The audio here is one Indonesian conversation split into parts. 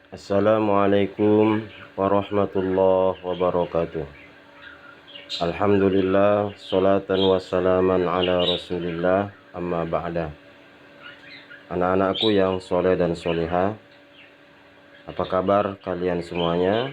Assalamualaikum warahmatullahi wabarakatuh. Alhamdulillah, salatan wassalaman ala rasulillah, amma ba'da. Anak-anakku yang soleh dan soleha, apa kabar kalian semuanya?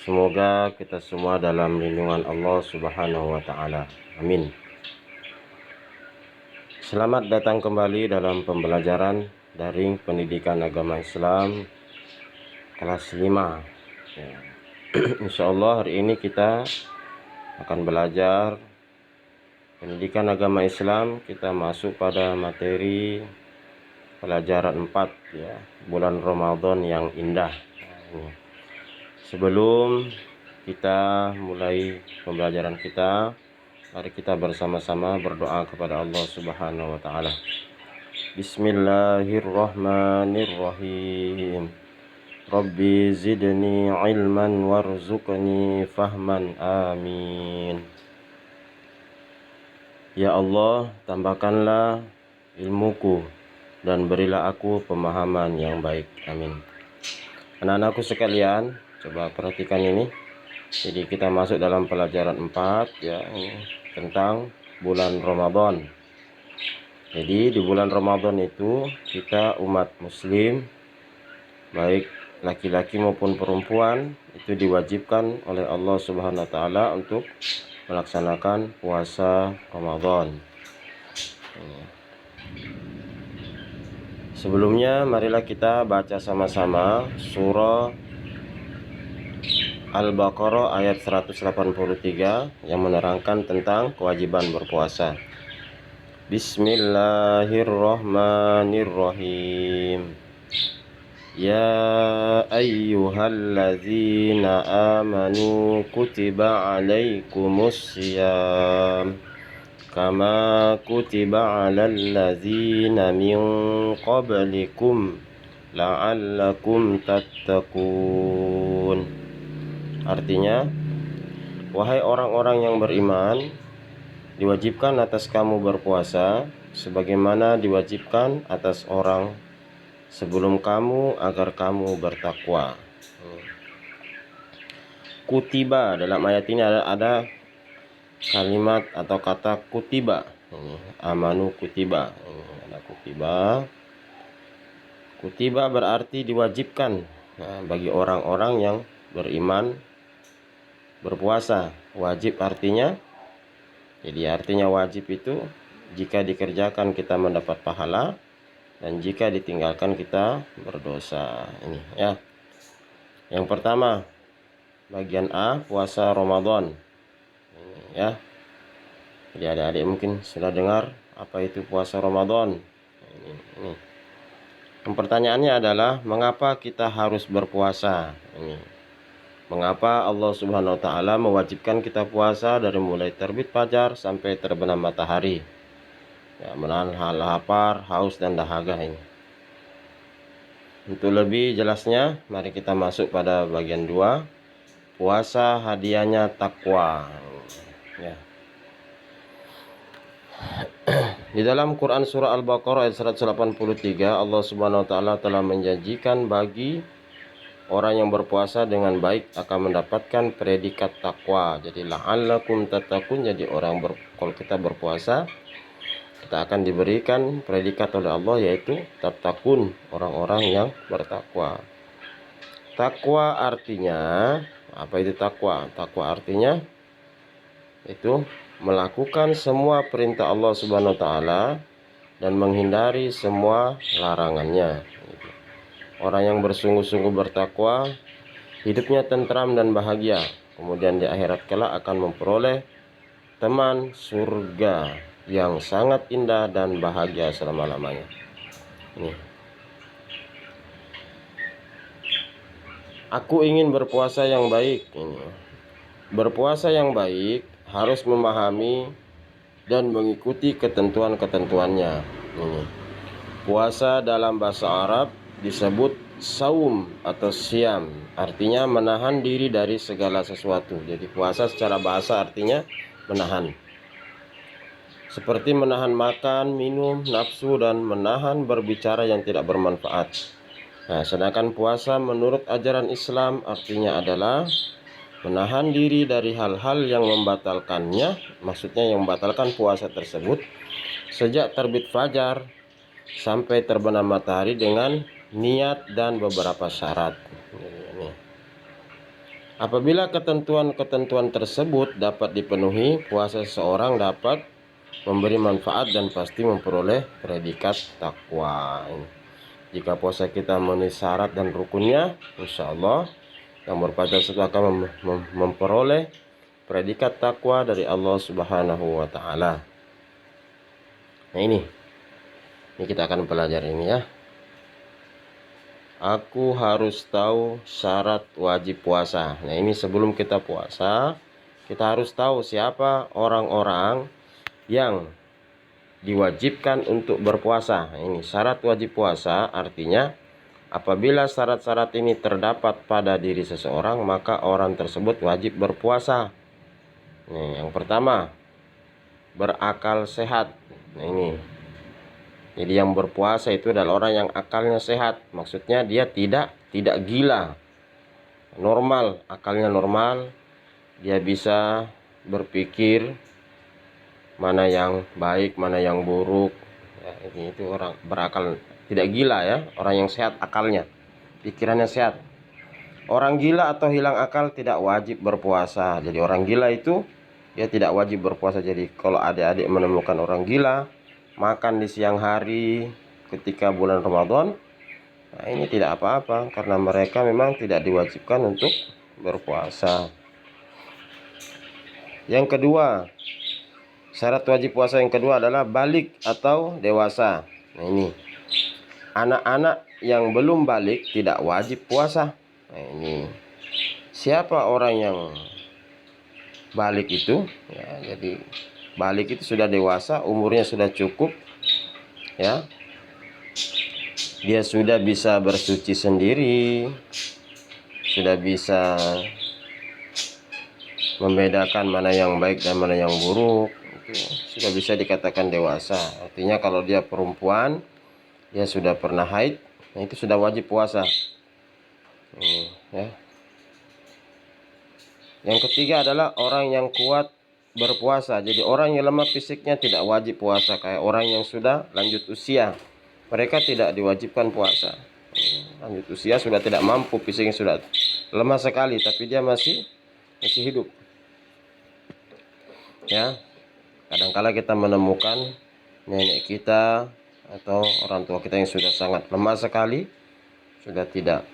Semoga kita semua dalam lindungan Allah subhanahu wa ta'ala. Amin. Selamat datang kembali dalam pembelajaran daring pendidikan agama Islam kelas 5 ya. Insyaallah hari ini kita akan belajar pendidikan agama Islam. Kita masuk pada materi pelajaran 4 ya, bulan Ramadan yang indah. Sebelum kita mulai pembelajaran kita, mari kita bersama-sama berdoa kepada Allah Subhanahu wa taala. Bismillahirrahmanirrahim. Rabbi zidni ilman warzuqni fahman, amin. Ya Allah, tambahkanlah ilmuku dan berilah aku pemahaman yang baik, amin. Anak-anakku sekalian, coba perhatikan ini. Jadi kita masuk dalam pelajaran 4 ya, ini tentang bulan Ramadan. Jadi di bulan Ramadan itu kita umat muslim, baik laki-laki maupun perempuan, itu diwajibkan oleh Allah Subhanahu wa taala untuk melaksanakan puasa Ramadan. Sebelumnya marilah kita baca sama-sama surah Al-Baqarah ayat 183 yang menerangkan tentang kewajiban berpuasa. Bismillahirrahmanirrahim. Ya ayyuhalladzina amanu kutiba alaikumussyiyam kama kutiba alal ladzina min qablikum la'allakum tattaqun. Artinya, wahai orang-orang yang beriman, diwajibkan atas kamu berpuasa sebagaimana diwajibkan atas orang sebelum kamu agar kamu bertakwa. Kutiba, dalam ayat ini ada kalimat atau kata kutiba. Amanu kutiba. Ada kutiba. Kutiba berarti diwajibkan bagi orang-orang yang beriman berpuasa. Wajib artinya, jadi artinya wajib itu jika dikerjakan kita mendapat pahala, dan jika ditinggalkan kita berdosa. Ini ya. Yang pertama, bagian A, puasa Ramadan. Ini ya. Jadi adik-adik mungkin sudah dengar apa itu puasa Ramadan. Ini. Yang pertanyaannya adalah mengapa kita harus berpuasa? Ini. Mengapa Allah Subhanahu wa taala mewajibkan kita puasa dari mulai terbit fajar sampai terbenam matahari? Ya, menahan lapar, haus dan dahaga ini. Untuk lebih jelasnya, mari kita masuk pada bagian 2. Puasa hadiahnya takwa. Ya. Di dalam Quran surah Al-Baqarah ayat 183, Allah Subhanahu wa taala telah menjanjikan bagi orang yang berpuasa dengan baik akan mendapatkan predikat takwa. Jadi la'allakum tattaqun, jadi kalau kita berpuasa kita akan diberikan predikat oleh Allah, yaitu tattaqun, orang-orang yang bertakwa. Takwa artinya apa itu takwa? Takwa artinya itu melakukan semua perintah Allah Subhanahu wa taala dan menghindari semua larangannya. Orang yang bersungguh-sungguh bertakwa hidupnya tentram dan bahagia, kemudian di akhirat kelak akan memperoleh teman surga yang sangat indah dan bahagia selama-lamanya. Ini. Aku ingin berpuasa yang baik. Ini. Berpuasa yang baik harus memahami dan mengikuti ketentuan-ketentuannya. Ini. Puasa dalam bahasa Arab disebut saum atau siam, artinya menahan diri dari segala sesuatu. Jadi puasa secara bahasa artinya menahan, seperti menahan makan, minum, nafsu, dan menahan berbicara yang tidak bermanfaat. Nah, sedangkan puasa menurut ajaran Islam artinya adalah menahan diri dari hal-hal yang membatalkannya, maksudnya yang membatalkan puasa tersebut sejak terbit fajar sampai terbenam matahari dengan niat dan beberapa syarat. Ini. Apabila ketentuan-ketentuan tersebut dapat dipenuhi, puasa seseorang dapat memberi manfaat dan pasti memperoleh predikat takwa. Jika puasa kita memenuhi syarat dan rukunnya, insya Allah yang berpuasa tersebut akan memperoleh predikat takwa dari Allah Subhanahu wa Ta'ala. Nah, ini kita akan pelajari ini ya. Aku harus tahu syarat wajib puasa. Nah, ini sebelum kita puasa, kita harus tahu siapa orang-orang yang diwajibkan untuk berpuasa. Nah, ini syarat wajib puasa artinya apabila syarat-syarat ini terdapat pada diri seseorang, maka orang tersebut wajib berpuasa. Nih, yang pertama, berakal sehat. Nah, ini. Jadi yang berpuasa itu adalah orang yang akalnya sehat. Maksudnya dia tidak gila. Normal, akalnya normal. Dia bisa berpikir mana yang baik, mana yang buruk. Ya, itu orang berakal, tidak gila ya, orang yang sehat akalnya, pikirannya sehat. Orang gila atau hilang akal tidak wajib berpuasa. Jadi orang gila itu dia tidak wajib berpuasa. Jadi kalau adik-adik menemukan orang gila makan di siang hari ketika bulan Ramadan, nah ini tidak apa-apa karena mereka memang tidak diwajibkan untuk berpuasa. Yang kedua, syarat wajib puasa yang kedua adalah balik atau dewasa. Nah, ini anak-anak yang belum balik tidak wajib puasa. Nah, ini siapa orang yang balik itu ya, jadi balik itu sudah dewasa, umurnya sudah cukup ya, dia sudah bisa bersuci sendiri, sudah bisa membedakan mana yang baik dan mana yang buruk, itu sudah bisa dikatakan dewasa. Artinya kalau dia perempuan, dia sudah pernah haid, nah itu sudah wajib puasa. Ini, ya. Yang ketiga adalah orang yang kuat berpuasa. Jadi orang yang lemah fisiknya tidak wajib puasa, kayak orang yang sudah lanjut usia, mereka tidak diwajibkan puasa. Lanjut usia sudah tidak mampu, fisiknya sudah lemah sekali, tapi dia masih hidup. Ya, kadangkala kita menemukan nenek kita atau orang tua kita yang sudah sangat lemah sekali, sudah tidak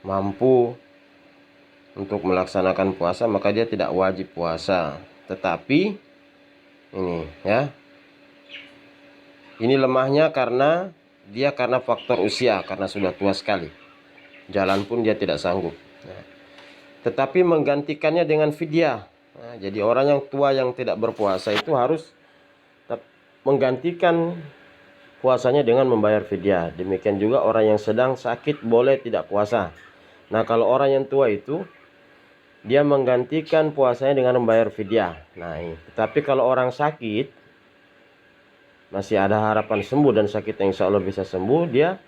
mampu untuk melaksanakan puasa, maka dia tidak wajib puasa. Tetapi ini ya, ini lemahnya karena faktor usia, karena sudah tua sekali, jalan pun dia tidak sanggup. Nah, tetapi menggantikannya dengan fidyah. Nah, jadi orang yang tua yang tidak berpuasa itu harus menggantikan puasanya dengan membayar fidyah. Demikian juga orang yang sedang sakit boleh tidak puasa. Nah, kalau orang yang tua itu dia menggantikan puasanya dengan membayar fidyah. Nah, ini. Tetapi kalau orang sakit masih ada harapan sembuh dan sakitnya insya Allah bisa sembuh, dia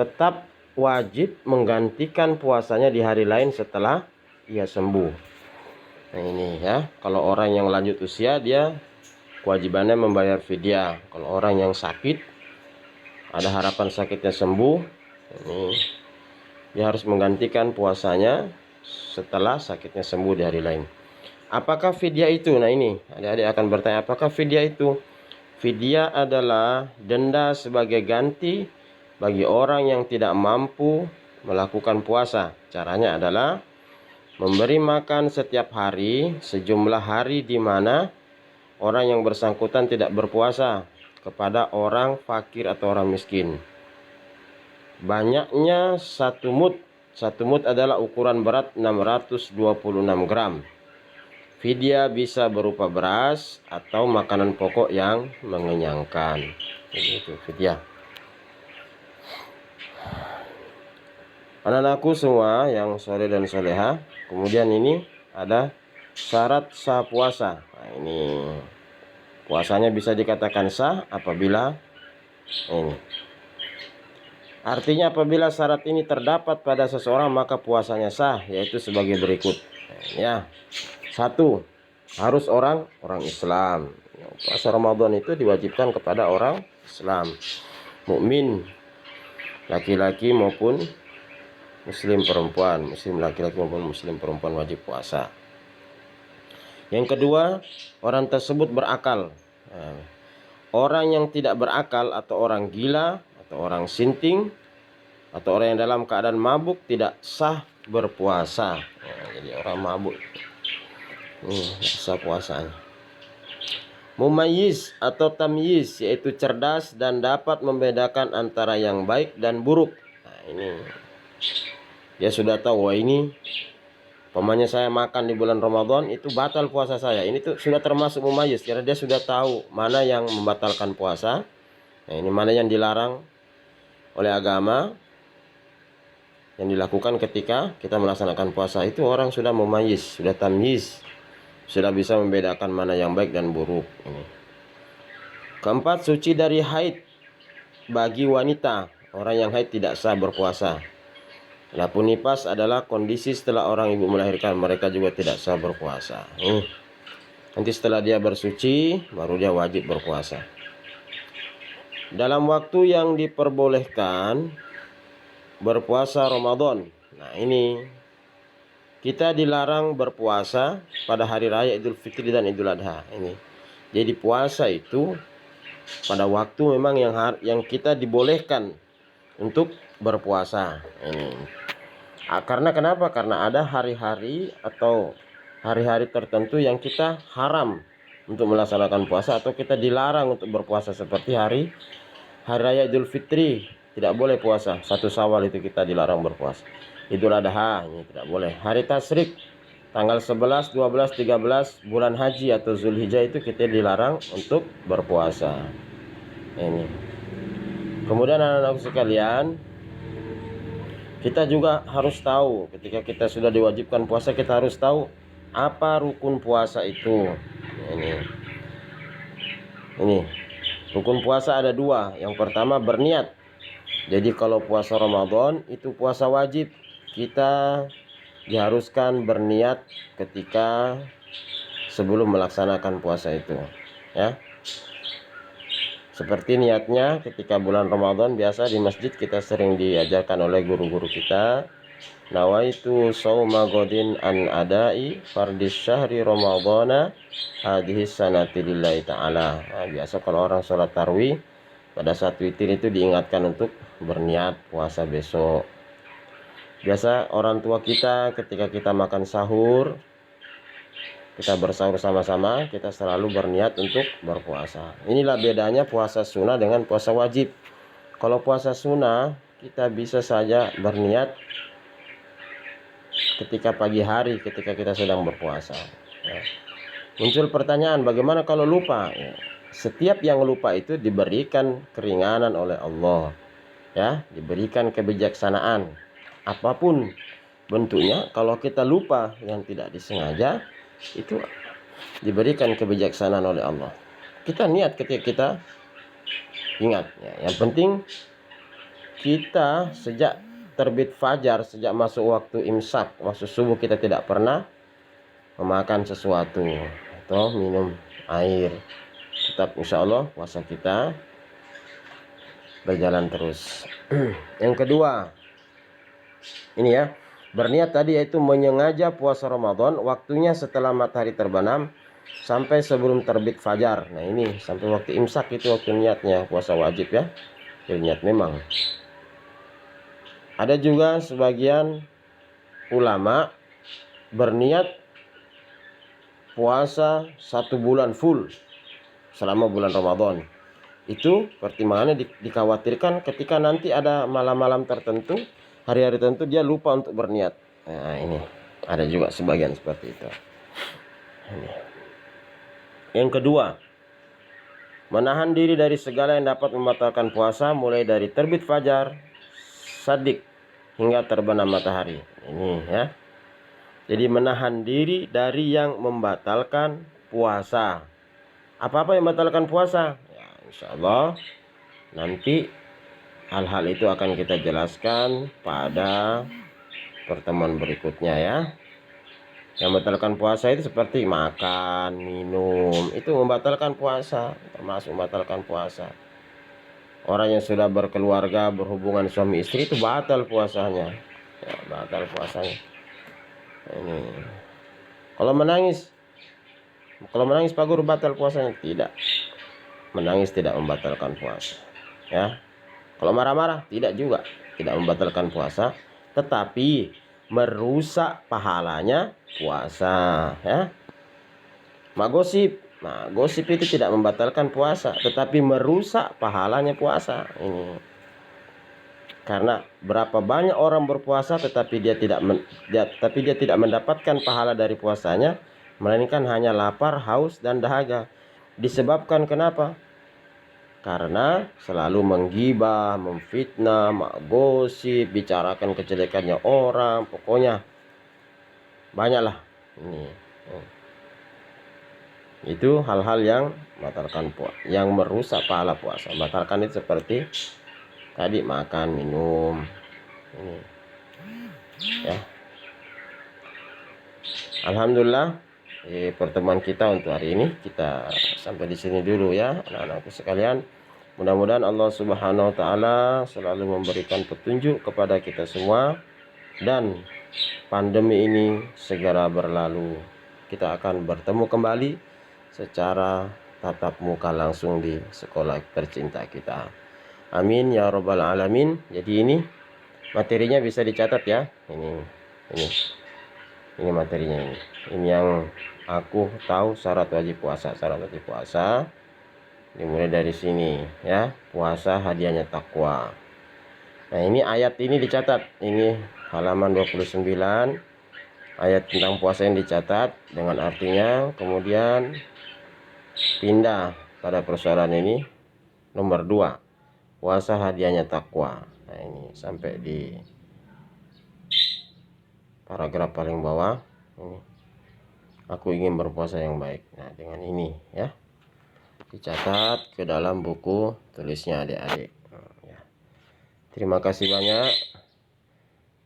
tetap wajib menggantikan puasanya di hari lain setelah ia sembuh. Nah, ini ya, kalau orang yang lanjut usia dia kewajibannya membayar fidyah. Kalau orang yang sakit ada harapan sakitnya sembuh, ini dia harus menggantikan puasanya setelah sakitnya sembuh di hari lain. Apakah fidyah itu? Nah, ini adik-adik akan bertanya, apakah fidyah itu? Fidyah adalah denda sebagai ganti bagi orang yang tidak mampu melakukan puasa. Caranya adalah memberi makan setiap hari sejumlah hari di mana orang yang bersangkutan tidak berpuasa kepada orang fakir atau orang miskin. Banyaknya satu mud. Satu mud adalah ukuran berat 626 gram. Fidyah bisa berupa beras atau makanan pokok yang mengenyangkan. Jadi itu fidyah. Anak-anakku semua yang soleh dan soleha, kemudian ini ada syarat sah puasa. Nah, ini puasanya bisa dikatakan sah apabila ini Artinya apabila syarat ini terdapat pada seseorang maka puasanya sah, yaitu sebagai berikut. Ya. 1. Harus orang Islam. Puasa Ramadan itu diwajibkan kepada orang Islam, mukmin, laki-laki maupun muslim perempuan, muslim laki-laki maupun muslim perempuan wajib puasa. Yang kedua, orang tersebut berakal. Orang yang tidak berakal atau orang gila atau orang sinting atau orang yang dalam keadaan mabuk tidak sah berpuasa. Jadi orang mabuk sah puasanya. Mumayyiz atau tamyiz, yaitu cerdas dan dapat membedakan antara yang baik dan buruk. Nah, ini dia sudah tahu, wah ini pamannya saya makan di bulan Ramadan itu batal puasa saya. Ini tuh sudah termasuk mumayyiz karena dia sudah tahu mana yang membatalkan puasa. Nah, ini mana yang dilarang oleh agama yang dilakukan ketika kita melaksanakan puasa. Itu orang sudah mumayyiz, sudah tamyiz, sudah bisa membedakan mana yang baik dan buruk. Ini. Keempat, suci dari haid bagi wanita. Orang yang haid tidak sah berpuasa. Adapun nifas adalah kondisi setelah orang ibu melahirkan, mereka juga tidak sah berpuasa. Nanti setelah dia bersuci baru dia wajib berpuasa. Dalam waktu yang diperbolehkan berpuasa Ramadan. Nah, ini kita dilarang berpuasa pada hari raya Idul Fitri dan Idul Adha. Ini. Jadi puasa itu pada waktu memang yang kita dibolehkan untuk berpuasa. Ini. Karena kenapa? Karena ada hari-hari atau hari-hari tertentu yang kita haram untuk melaksanakan puasa atau kita dilarang untuk berpuasa, seperti hari raya Idul Fitri tidak boleh puasa. 1 Syawal itu kita dilarang berpuasa. Idul Adha ini tidak boleh. Hari Tasyrik tanggal 11, 12, 13 bulan haji atau Zulhijjah itu kita dilarang untuk berpuasa. Ini. Kemudian anak-anak sekalian, kita juga harus tahu ketika kita sudah diwajibkan puasa, kita harus tahu apa rukun puasa itu. Ini rukun puasa ada 2. Yang pertama berniat. Jadi kalau puasa Ramadan itu puasa wajib, kita diharuskan berniat ketika sebelum melaksanakan puasa itu, ya. Seperti niatnya ketika bulan Ramadan, biasa di masjid kita sering diajarkan oleh guru-guru kita, nawaitu shauma ghadin an adai fardis syahri ramadhana hadhihi sanati lillahi ta'ala. Nah, biasa kalau orang sholat tarawih pada saat witir itu diingatkan untuk berniat puasa besok. Biasa orang tua kita ketika kita makan sahur, kita bersahur sama-sama, kita selalu berniat untuk berpuasa. Inilah bedanya puasa sunnah dengan puasa wajib. Kalau puasa sunnah, kita bisa saja berniat ketika pagi hari, ketika kita sedang berpuasa. Ya. Muncul pertanyaan, bagaimana kalau lupa? Ya. Setiap yang lupa itu diberikan keringanan oleh Allah. Ya, diberikan kebijaksanaan. Apapun bentuknya, kalau kita lupa yang tidak disengaja, itu diberikan kebijaksanaan oleh Allah. Kita niat ketika kita ingat, ya. Yang penting kita sejak terbit fajar, sejak masuk waktu imsak, waktu subuh, kita tidak pernah memakan sesuatu atau minum air. Tetap insya Allah puasa kita berjalan terus. Yang kedua, ini ya, berniat tadi yaitu menyengaja puasa Ramadan waktunya setelah matahari terbenam sampai sebelum terbit fajar. Nah, ini sampai waktu imsak itu waktu niatnya puasa wajib, ya. Jadi niat memang. Ada juga sebagian ulama berniat puasa 1 bulan full selama bulan Ramadan. Itu pertimbangannya dikhawatirkan ketika nanti ada malam-malam tertentu, hari-hari tertentu dia lupa untuk berniat. Nah, ini ada juga sebagian seperti itu. Ini. Yang kedua, menahan diri dari segala yang dapat membatalkan puasa, mulai dari terbit fajar, sadik, hingga terbenam matahari. Ini ya. Jadi menahan diri dari yang membatalkan puasa. Apa-apa yang membatalkan puasa? Ya, insya Allah nanti hal-hal itu akan kita jelaskan pada pertemuan berikutnya ya. Yang membatalkan puasa itu seperti makan, minum, itu membatalkan puasa, termasuk membatalkan puasa. Orang yang sudah berkeluarga, berhubungan suami istri itu batal puasanya. Ya, batal puasanya. Ini. Kalau menangis Pak Guru batal puasanya? Tidak. Menangis tidak membatalkan puasa. Ya. Kalau marah-marah tidak juga, tidak membatalkan puasa, tetapi merusak pahalanya puasa, ya. Gosip. Nah, gosip itu tidak membatalkan puasa, tetapi merusak pahalanya puasa. Ini. Karena berapa banyak orang berpuasa tetapi dia tidak mendapatkan pahala dari puasanya, melainkan hanya lapar, haus dan dahaga. Disebabkan kenapa? Karena selalu menggibah, memfitnah, gosip, bicarakan kejelekannya orang, pokoknya banyaklah ini. Itu hal-hal yang batalkan puasa, yang merusak pahala puasa. Batalkan itu seperti tadi makan, minum, ini. Ya. Alhamdulillah, pertemuan kita untuk hari ini kita sampai di sini dulu ya, anak-anakku sekalian. Mudah-mudahan Allah Subhanahu wa taala selalu memberikan petunjuk kepada kita semua dan pandemi ini segera berlalu. Kita akan bertemu kembali secara tatap muka langsung di sekolah tercinta kita. Amin ya robbal alamin. Jadi ini materinya bisa dicatat ya. Ini materinya ini. Ini yang aku tahu syarat wajib puasa. Syarat wajib puasa dimulai dari sini ya. Puasa hadiahnya takwa. Nah, ini ayat ini dicatat. Ini halaman 29. Ayat tentang puasa yang dicatat dengan artinya. Kemudian pindah pada persoalan ini nomor 2. Puasa hadiahnya takwa. Nah, ini sampai di paragraf paling bawah. Ini. Aku ingin berpuasa yang baik. Nah, dengan ini ya. Dicatat ke dalam buku tulisnya adik-adik. Ya. Terima kasih banyak.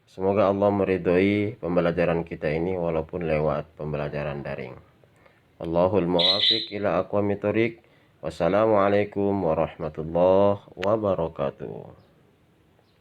Semoga Allah meridhoi pembelajaran kita ini walaupun lewat pembelajaran daring. Allahul muwaffiq ila aqwamit thoriq. Wassalamualaikum warahmatullahi wabarakatuh.